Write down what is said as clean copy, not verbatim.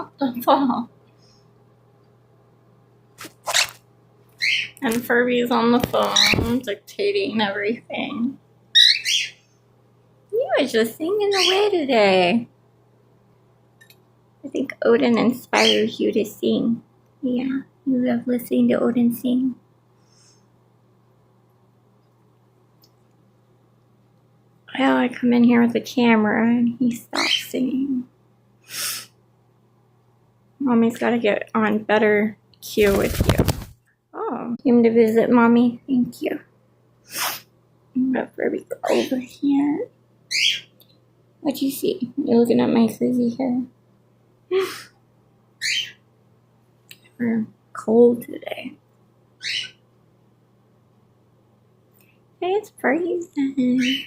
Not the fall. And Furby's on the phone, dictating everything. You were just singing away today. I think Odin inspires you to sing. Yeah, you love listening to Odin sing. Well, I come in here with the camera and he stops singing. Mommy's got to get on better cue with you. Oh, came to visit Mommy. Thank you. I'm gonna Furby go over here. What'd you see? You're looking at my frizzy hair. We're cold today. Hey, it's freezing.